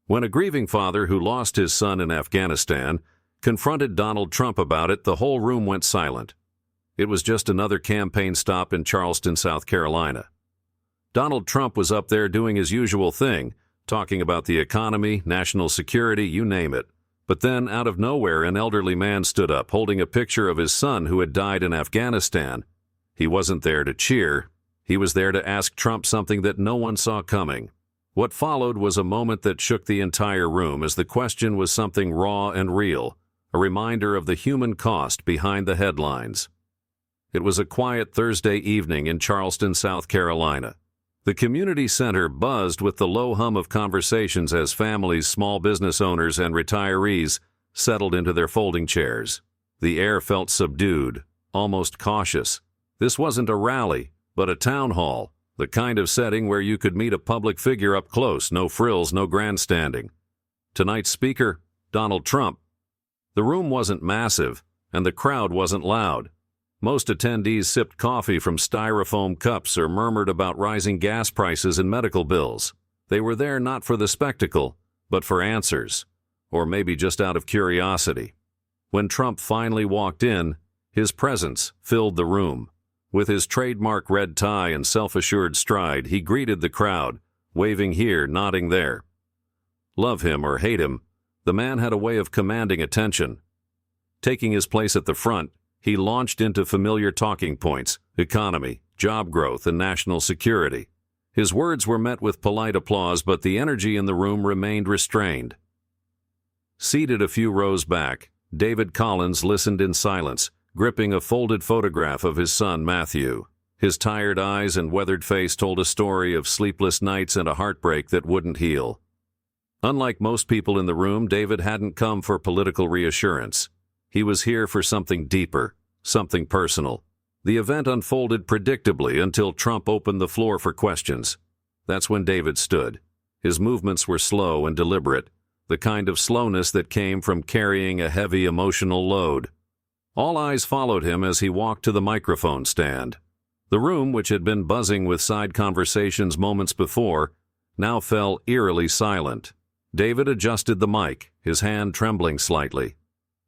When a grieving father who lost his son in Afghanistan confronted Donald Trump about it, the whole room went silent. It was just another campaign stop in Charleston, South Carolina. Donald Trump was up there doing his usual thing, talking about the economy, national security, you name it. But then, out of nowhere, an elderly man stood up, holding a picture of his son who had died in Afghanistan. He wasn't there to cheer. He was there to ask Trump something that no one saw coming. What followed was a moment that shook the entire room, as the question was something raw and real, a reminder of the human cost behind the headlines. It was a quiet Thursday evening in Charleston, South Carolina. The community center buzzed with the low hum of conversations as families, small business owners, and retirees settled into their folding chairs. The air felt subdued, almost cautious. This wasn't a rally, but a town hall, the kind of setting where you could meet a public figure up close, no frills, no grandstanding. Tonight's speaker, Donald Trump. The room wasn't massive, and the crowd wasn't loud. Most attendees sipped coffee from styrofoam cups or murmured about rising gas prices and medical bills. They were there not for the spectacle, but for answers, or maybe just out of curiosity. When Trump finally walked in, his presence filled the room. With his trademark red tie and self-assured stride, he greeted the crowd, waving here, nodding there. Love him or hate him, the man had a way of commanding attention. Taking his place at the front, he launched into familiar talking points: economy, job growth, and national security. His words were met with polite applause, but the energy in the room remained restrained. Seated a few rows back, David Collins listened in silence, gripping a folded photograph of his son Matthew. His tired eyes and weathered face told a story of sleepless nights and a heartbreak that wouldn't heal. Unlike most people in the room, David hadn't come for political reassurance. He was here for something deeper, something personal. The event unfolded predictably until Trump opened the floor for questions. That's when David stood. His movements were slow and deliberate, the kind of slowness that came from carrying a heavy emotional load. All eyes followed him as he walked to the microphone stand. The room, which had been buzzing with side conversations moments before, now fell eerily silent. David adjusted the mic, his hand trembling slightly.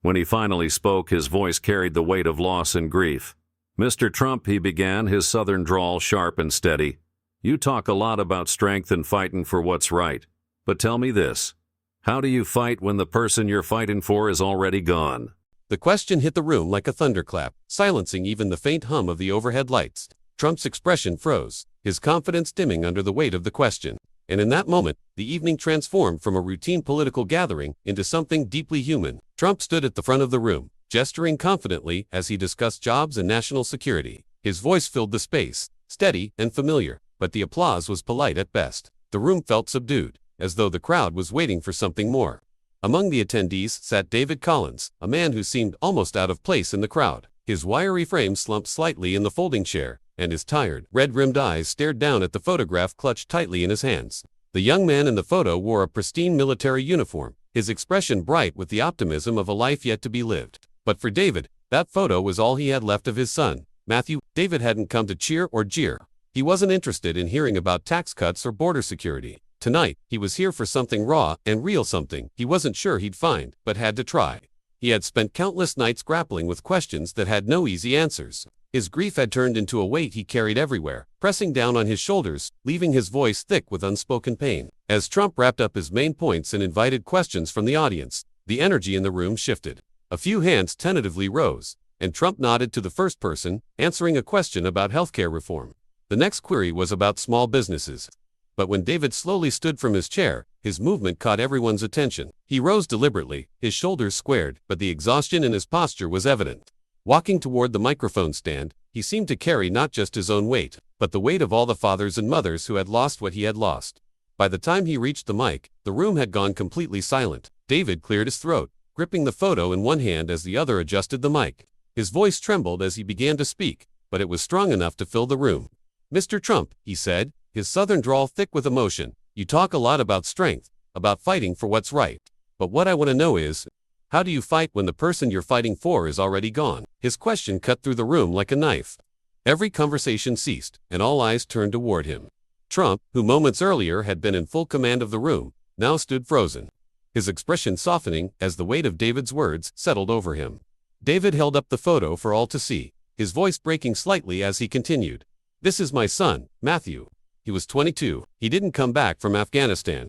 When he finally spoke, his voice carried the weight of loss and grief. "Mr. Trump," he began, his southern drawl sharp and steady, "you talk a lot about strength and fighting for what's right. But tell me this. How do you fight when the person you're fighting for is already gone?" The question hit the room like a thunderclap, silencing even the faint hum of the overhead lights. Trump's expression froze, his confidence dimming under the weight of the question. And in that moment, the evening transformed from a routine political gathering into something deeply human. Trump stood at the front of the room, gesturing confidently as he discussed jobs and national security. His voice filled the space, steady and familiar, but the applause was polite at best. The room felt subdued, as though the crowd was waiting for something more. Among the attendees sat David Collins, a man who seemed almost out of place in the crowd. His wiry frame slumped slightly in the folding chair, and his tired, red-rimmed eyes stared down at the photograph clutched tightly in his hands. The young man in the photo wore a pristine military uniform, his expression bright with the optimism of a life yet to be lived. But for David, that photo was all he had left of his son, Matthew. David hadn't come to cheer or jeer. He wasn't interested in hearing about tax cuts or border security. Tonight, he was here for something raw and real, something he wasn't sure he'd find, but had to try. He had spent countless nights grappling with questions that had no easy answers. His grief had turned into a weight he carried everywhere, pressing down on his shoulders, leaving his voice thick with unspoken pain. As Trump wrapped up his main points and invited questions from the audience, the energy in the room shifted. A few hands tentatively rose, and Trump nodded to the first person, answering a question about healthcare reform. The next query was about small businesses. But when David slowly stood from his chair, his movement caught everyone's attention. He rose deliberately, his shoulders squared, but the exhaustion in his posture was evident. Walking toward the microphone stand, he seemed to carry not just his own weight, but the weight of all the fathers and mothers who had lost what he had lost. By the time he reached the mic, the room had gone completely silent. David cleared his throat, gripping the photo in one hand as the other adjusted the mic. His voice trembled as he began to speak, but it was strong enough to fill the room. "Mr. Trump," he said, his southern drawl thick with emotion, "you talk a lot about strength, about fighting for what's right. But what I want to know is, how do you fight when the person you're fighting for is already gone?" His question cut through the room like a knife. Every conversation ceased, and all eyes turned toward him. Trump, who moments earlier had been in full command of the room, now stood frozen, his expression softening as the weight of David's words settled over him. David held up the photo for all to see, his voice breaking slightly as he continued. "This is my son, Matthew. He was 22. He didn't come back from Afghanistan.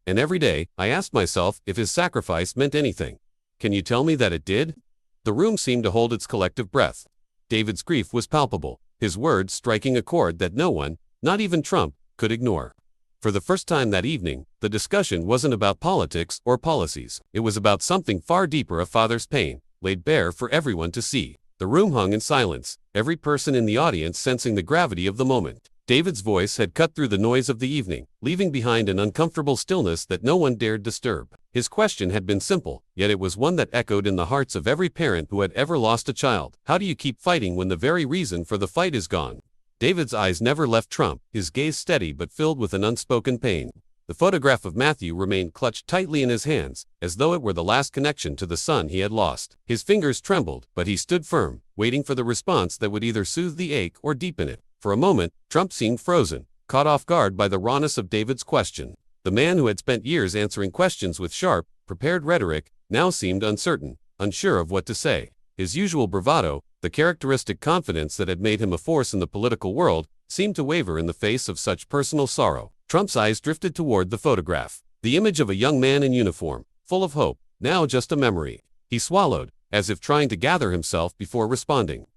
And every day, I asked myself if his sacrifice meant anything. Can you tell me that it did?" The room seemed to hold its collective breath. David's grief was palpable, his words striking a chord that no one, not even Trump, could ignore. For the first time that evening, the discussion wasn't about politics or policies. It was about something far deeper: a father's pain, laid bare for everyone to see. The room hung in silence, every person in the audience sensing the gravity of the moment. David's voice had cut through the noise of the evening, leaving behind an uncomfortable stillness that no one dared disturb. His question had been simple, yet it was one that echoed in the hearts of every parent who had ever lost a child. How do you keep fighting when the very reason for the fight is gone? David's eyes never left Trump, his gaze steady but filled with an unspoken pain. The photograph of Matthew remained clutched tightly in his hands, as though it were the last connection to the son he had lost. His fingers trembled, but he stood firm, waiting for the response that would either soothe the ache or deepen it. For a moment, Trump seemed frozen, caught off guard by the rawness of David's question. The man who had spent years answering questions with sharp, prepared rhetoric, now seemed uncertain, unsure of what to say. His usual bravado, the characteristic confidence that had made him a force in the political world, seemed to waver in the face of such personal sorrow. Trump's eyes drifted toward the photograph. The image of a young man in uniform, full of hope, now just a memory. He swallowed, as if trying to gather himself before responding.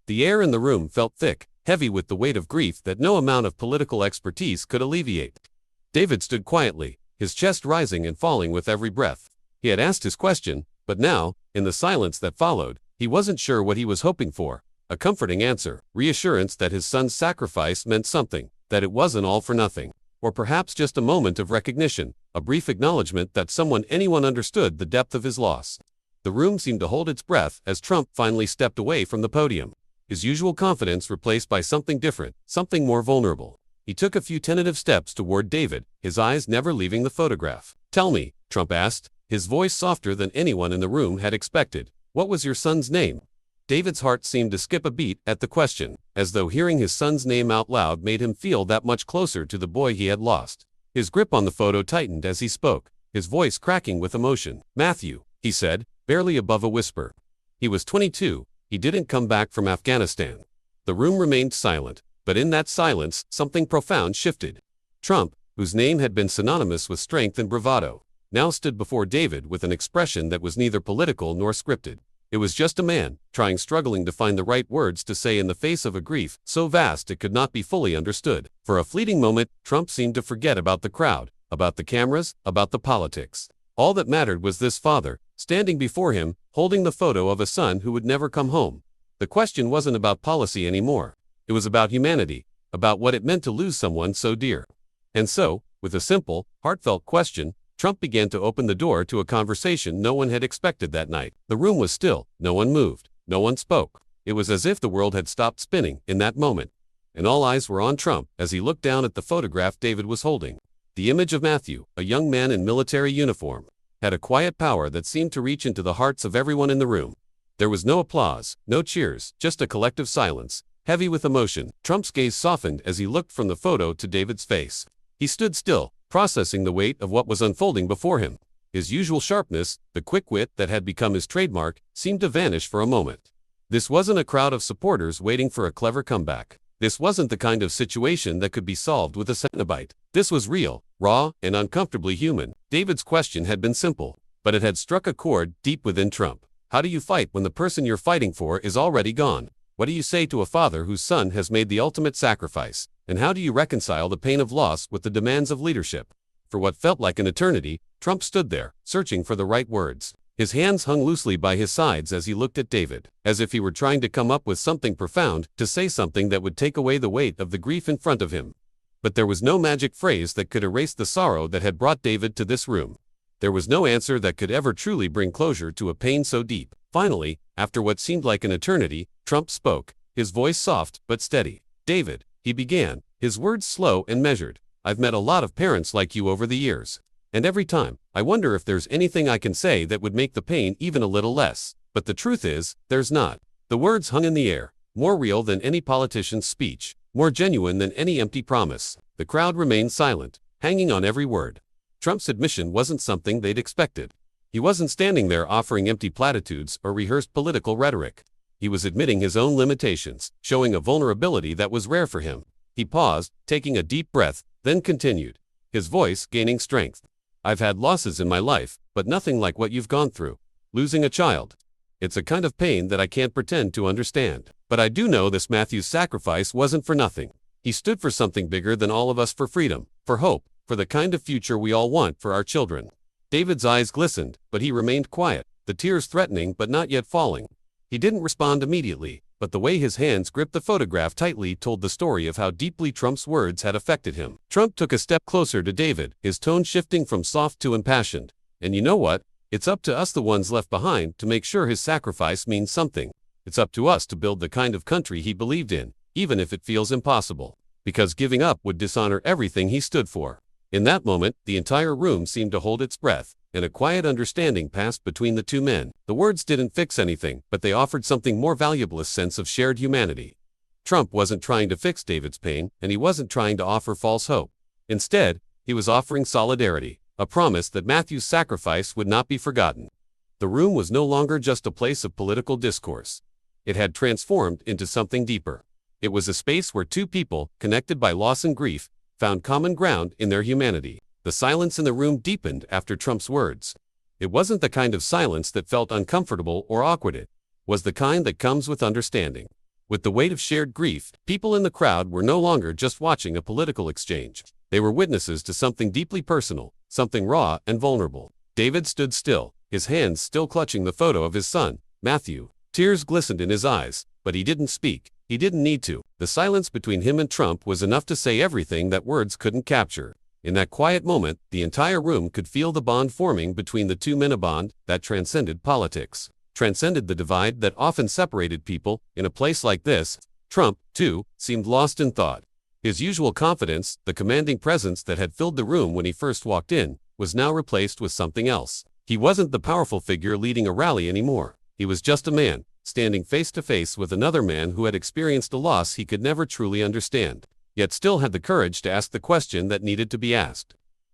The air in the room felt thick, heavy with the weight of grief that no amount of political expertise could alleviate. David stood quietly, his chest rising and falling with every breath. He had asked his question, but now, in the silence that followed, he wasn't sure what he was hoping for. A comforting answer, reassurance that his son's sacrifice meant something, that it wasn't all for nothing. Or perhaps just a moment of recognition, a brief acknowledgement that anyone understood the depth of his loss. The room seemed to hold its breath as Trump finally stepped away from the podium, his usual confidence replaced by something different, something more vulnerable. He took a few tentative steps toward David, his eyes never leaving the photograph. "Tell me," Trump asked, his voice softer than anyone in the room had expected. "What was your son's name?" David's heart seemed to skip a beat at the question, as though hearing his son's name out loud made him feel that much closer to the boy he had lost. His grip on the photo tightened as he spoke, his voice cracking with emotion. "Matthew," he said, barely above a whisper. "He was 22. He didn't come back from Afghanistan." The room remained silent, but in that silence, something profound shifted. Trump, whose name had been synonymous with strength and bravado, now stood before David with an expression that was neither political nor scripted. It was just a man, struggling to find the right words to say in the face of a grief so vast it could not be fully understood. For a fleeting moment, Trump seemed to forget about the crowd, about the cameras, about the politics. All that mattered was this father, standing before him, holding the photo of a son who would never come home. The question wasn't about policy anymore. It was about humanity, about what it meant to lose someone so dear. And so, with a simple, heartfelt question, Trump began to open the door to a conversation no one had expected that night. The room was still, no one moved, no one spoke. It was as if the world had stopped spinning in that moment, and all eyes were on Trump as he looked down at the photograph David was holding. The image of Matthew, a young man in military uniform, had a quiet power that seemed to reach into the hearts of everyone in the room. There was no applause, no cheers, just a collective silence, heavy with emotion. Trump's gaze softened as he looked from the photo to David's face. He stood still, processing the weight of what was unfolding before him. His usual sharpness, the quick wit that had become his trademark, seemed to vanish for a moment. This wasn't a crowd of supporters waiting for a clever comeback. This wasn't the kind of situation that could be solved with a soundbite. This was real, raw, and uncomfortably human. David's question had been simple, but it had struck a chord deep within Trump. How do you fight when the person you're fighting for is already gone? What do you say to a father whose son has made the ultimate sacrifice? And how do you reconcile the pain of loss with the demands of leadership? For what felt like an eternity, Trump stood there, searching for the right words. His hands hung loosely by his sides as he looked at David, as if he were trying to come up with something profound, to say something that would take away the weight of the grief in front of him. But there was no magic phrase that could erase the sorrow that had brought David to this room. There was no answer that could ever truly bring closure to a pain so deep. Finally, after what seemed like an eternity, Trump spoke, his voice soft but steady. "David," he began, his words slow and measured, "I've met a lot of parents like you over the years. And every time, I wonder if there's anything I can say that would make the pain even a little less. But the truth is, there's not." The words hung in the air, more real than any politician's speech, more genuine than any empty promise. The crowd remained silent, hanging on every word. Trump's admission wasn't something they'd expected. He wasn't standing there offering empty platitudes or rehearsed political rhetoric. He was admitting his own limitations, showing a vulnerability that was rare for him. He paused, taking a deep breath, then continued, his voice gaining strength. I've had losses in my life, but nothing like what you've gone through. Losing a child. It's a kind of pain that I can't pretend to understand. But I do know this Matthew's sacrifice wasn't for nothing. He stood for something bigger than all of us, for freedom, for hope, for the kind of future we all want for our children. David's eyes glistened, but he remained quiet, the tears threatening but not yet falling. He didn't respond immediately, but the way his hands gripped the photograph tightly told the story of how deeply Trump's words had affected him. Trump took a step closer to David, his tone shifting from soft to impassioned. And you know what? It's up to us, the ones left behind, to make sure his sacrifice means something. It's up to us to build the kind of country he believed in, even if it feels impossible. Because giving up would dishonor everything he stood for. In that moment, the entire room seemed to hold its breath, and a quiet understanding passed between the two men. The words didn't fix anything, but they offered something more valuable, a sense of shared humanity. Trump wasn't trying to fix David's pain, and he wasn't trying to offer false hope. Instead, he was offering solidarity, a promise that Matthew's sacrifice would not be forgotten. The room was no longer just a place of political discourse. It had transformed into something deeper. It was a space where two people, connected by loss and grief, found common ground in their humanity. The silence in the room deepened after Trump's words. It wasn't the kind of silence that felt uncomfortable or awkward. It was the kind that comes with understanding. With the weight of shared grief, people in the crowd were no longer just watching a political exchange. They were witnesses to something deeply personal, something raw and vulnerable. David stood still, his hands still clutching the photo of his son, Matthew. Tears glistened in his eyes, but he didn't speak. He didn't need to. The silence between him and Trump was enough to say everything that words couldn't capture. In that quiet moment, the entire room could feel the bond forming between the two men, a bond that transcended politics, transcended the divide that often separated people. In a place like this, Trump, too, seemed lost in thought. His usual confidence, the commanding presence that had filled the room when he first walked in, was now replaced with something else. He wasn't the powerful figure leading a rally anymore. He was just a man, standing face to face with another man who had experienced a loss he could never truly understand, yet still had the courage to ask the question that needed to be asked.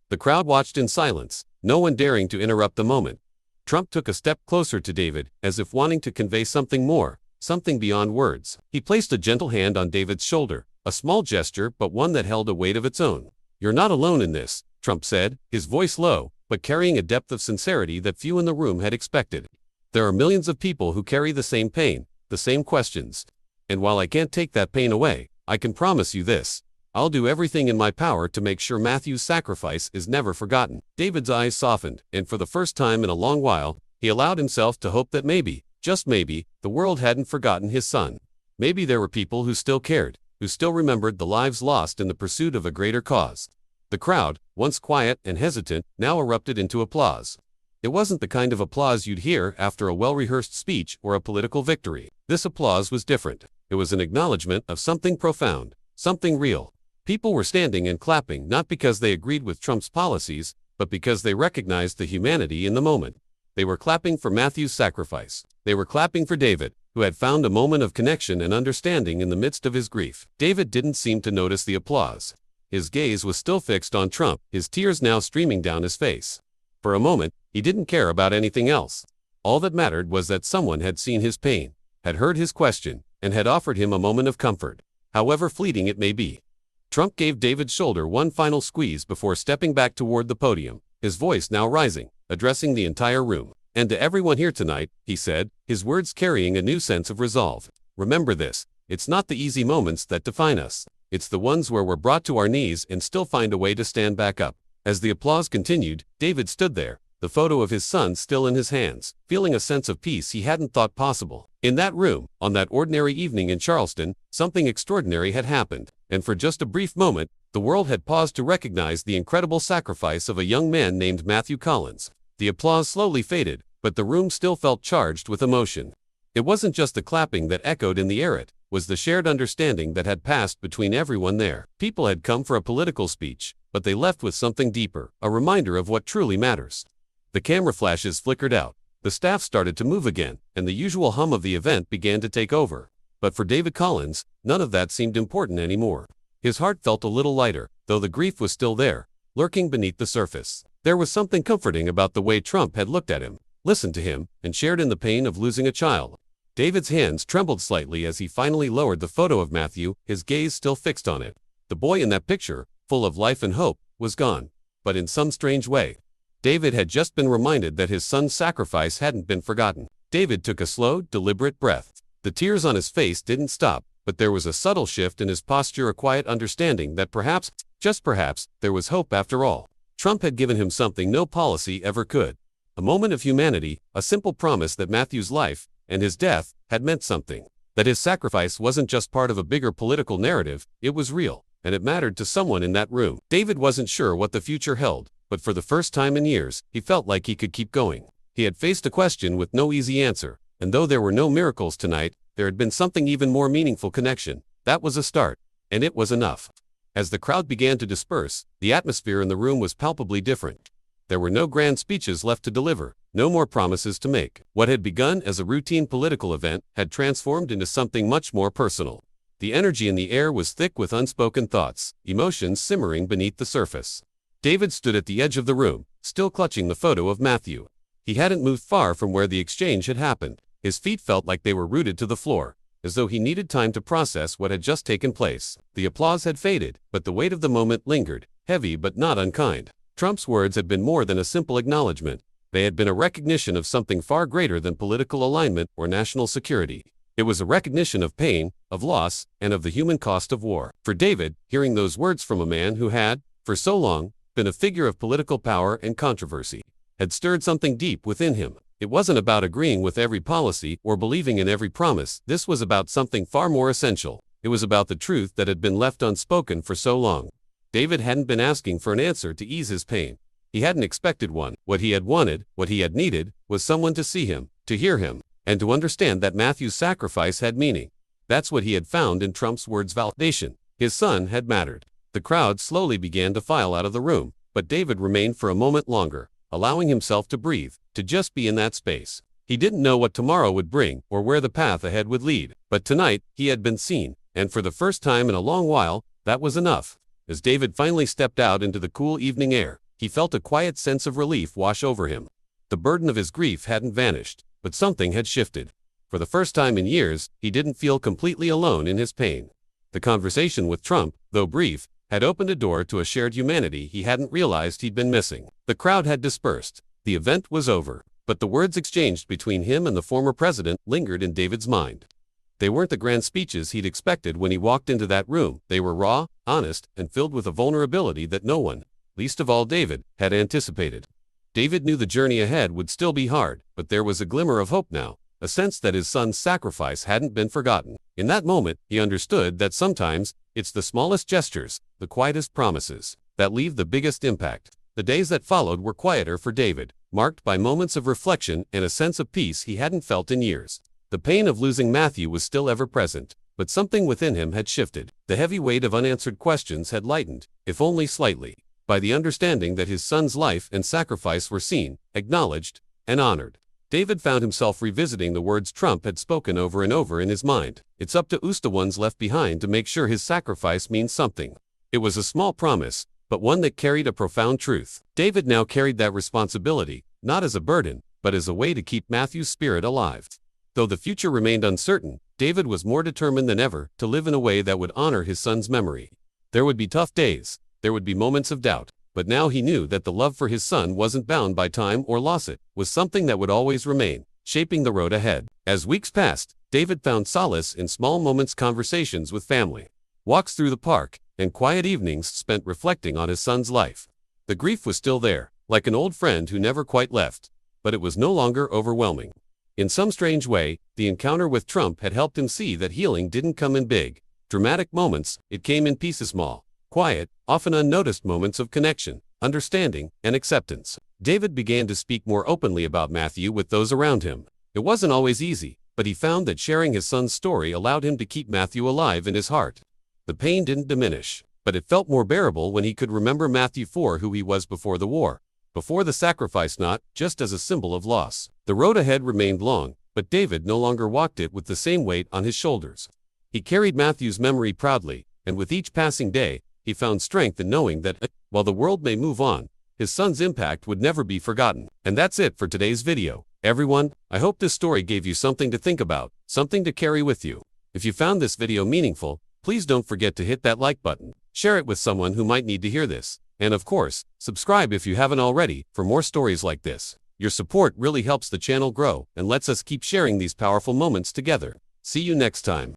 The crowd watched in silence, no one daring to interrupt the moment. Trump took a step closer to David, as if wanting to convey something more, something beyond words. He placed a gentle hand on David's shoulder, a small gesture but one that held a weight of its own. "You're not alone in this," Trump said, his voice low, but carrying a depth of sincerity that few in the room had expected. "There are millions of people who carry the same pain, the same questions. And while I can't take that pain away, I can promise you this. I'll do everything in my power to make sure Matthew's sacrifice is never forgotten." David's eyes softened, and for the first time in a long while, he allowed himself to hope that maybe, just maybe, the world hadn't forgotten his son. Maybe there were people who still cared, who still remembered the lives lost in the pursuit of a greater cause. The crowd, once quiet and hesitant, now erupted into applause. It wasn't the kind of applause you'd hear after a well-rehearsed speech or a political victory. This applause was different. It was an acknowledgement of something profound, something real. People were standing and clapping not because they agreed with Trump's policies, but because they recognized the humanity in the moment. They were clapping for Matthew's sacrifice. They were clapping for David, who had found a moment of connection and understanding in the midst of his grief. David didn't seem to notice the applause. His gaze was still fixed on Trump, his tears now streaming down his face. For a moment, he didn't care about anything else. All that mattered was that someone had seen his pain, had heard his question, and had offered him a moment of comfort, however fleeting it may be. Trump gave David's shoulder one final squeeze before stepping back toward the podium, his voice now rising, addressing the entire room. "And to everyone here tonight," he said, his words carrying a new sense of resolve, "remember this, it's not the easy moments that define us. It's the ones where we're brought to our knees and still find a way to stand back up." As the applause continued, David stood there, the photo of his son still in his hands, feeling a sense of peace he hadn't thought possible. In that room, on that ordinary evening in Charleston, something extraordinary had happened, and for just a brief moment, the world had paused to recognize the incredible sacrifice of a young man named Matthew Collins. The applause slowly faded, but the room still felt charged with emotion. It wasn't just the clapping that echoed in the air, it was the shared understanding that had passed between everyone there. People had come for a political speech, but they left with something deeper, a reminder of what truly matters. The camera flashes flickered out, the staff started to move again, and the usual hum of the event began to take over. But for David Collins, none of that seemed important anymore. His heart felt a little lighter, though the grief was still there, lurking beneath the surface. There was something comforting about the way Trump had looked at him, listened to him, and shared in the pain of losing a child. David's hands trembled slightly as he finally lowered the photo of Matthew, his gaze still fixed on it. The boy in that picture, full of life and hope, was gone. But in some strange way, David had just been reminded that his son's sacrifice hadn't been forgotten. David took a slow, deliberate breath. The tears on his face didn't stop, but there was a subtle shift in his posture, a quiet understanding that perhaps, just perhaps, there was hope after all. Trump had given him something no policy ever could. A moment of humanity, a simple promise that Matthew's life, and his death, had meant something. That his sacrifice wasn't just part of a bigger political narrative, it was real, and it mattered to someone in that room. David wasn't sure what the future held, but for the first time in years, he felt like he could keep going. He had faced a question with no easy answer, and though there were no miracles tonight, there had been something even more meaningful connection. That was a start, and it was enough. As the crowd began to disperse, the atmosphere in the room was palpably different. There were no grand speeches left to deliver, no more promises to make. What had begun as a routine political event had transformed into something much more personal. The energy in the air was thick with unspoken thoughts, emotions simmering beneath the surface. David stood at the edge of the room, still clutching the photo of Matthew. He hadn't moved far from where the exchange had happened. His feet felt like they were rooted to the floor, as though he needed time to process what had just taken place. The applause had faded, but the weight of the moment lingered, heavy but not unkind. Trump's words had been more than a simple acknowledgement. They had been a recognition of something far greater than political alignment or national security. It was a recognition of pain, of loss, and of the human cost of war. For David, hearing those words from a man who had, for so long, been a figure of political power and controversy, had stirred something deep within him. It wasn't about agreeing with every policy or believing in every promise. This was about something far more essential. It was about the truth that had been left unspoken for so long. David hadn't been asking for an answer to ease his pain. He hadn't expected one. What he had wanted, what he had needed, was someone to see him, to hear him, and to understand that Matthew's sacrifice had meaning. That's what he had found in Trump's words: validation. His son had mattered. The crowd slowly began to file out of the room, but David remained for a moment longer, allowing himself to breathe, to just be in that space. He didn't know what tomorrow would bring or where the path ahead would lead, but tonight, he had been seen, and for the first time in a long while, that was enough. As David finally stepped out into the cool evening air, he felt a quiet sense of relief wash over him. The burden of his grief hadn't vanished, but something had shifted. For the first time in years, he didn't feel completely alone in his pain. The conversation with Trump, though brief, had opened a door to a shared humanity he hadn't realized he'd been missing. The crowd had dispersed. The event was over, but the words exchanged between him and the former president lingered in David's mind. They weren't the grand speeches he'd expected when he walked into that room. They were raw, honest, and filled with a vulnerability that no one, least of all David, had anticipated. David knew the journey ahead would still be hard, but there was a glimmer of hope now, a sense that his son's sacrifice hadn't been forgotten. In that moment, he understood that sometimes, it's the smallest gestures, the quietest promises, that leave the biggest impact. The days that followed were quieter for David, marked by moments of reflection and a sense of peace he hadn't felt in years. The pain of losing Matthew was still ever present, but something within him had shifted. The heavy weight of unanswered questions had lightened, if only slightly, by the understanding that his son's life and sacrifice were seen, acknowledged, and honored. David found himself revisiting the words Trump had spoken over and over in his mind. It's up to us, the ones left behind, to make sure his sacrifice means something. It was a small promise, but one that carried a profound truth. David now carried that responsibility, not as a burden, but as a way to keep Matthew's spirit alive. Though the future remained uncertain, David was more determined than ever to live in a way that would honor his son's memory. There would be tough days, there would be moments of doubt, but now he knew that the love for his son wasn't bound by time or loss. It was something that would always remain, shaping the road ahead. As weeks passed, David found solace in small moments, conversations with family, walks through the park, and quiet evenings spent reflecting on his son's life. The grief was still there, like an old friend who never quite left, but it was no longer overwhelming. In some strange way, the encounter with Trump had helped him see that healing didn't come in big, dramatic moments. It came in pieces, small, quiet, often unnoticed moments of connection, understanding, and acceptance. David began to speak more openly about Matthew with those around him. It wasn't always easy, but he found that sharing his son's story allowed him to keep Matthew alive in his heart. The pain didn't diminish, but it felt more bearable when he could remember Matthew for who he was before the war, before the sacrifice, not just as a symbol of loss. The road ahead remained long, but David no longer walked it with the same weight on his shoulders. He carried Matthew's memory proudly, and with each passing day, he found strength in knowing that, while the world may move on, his son's impact would never be forgotten. And that's it for today's video. Everyone, I hope this story gave you something to think about, something to carry with you. If you found this video meaningful, please don't forget to hit that like button, share it with someone who might need to hear this, and of course, subscribe if you haven't already for more stories like this. Your support really helps the channel grow and lets us keep sharing these powerful moments together. See you next time.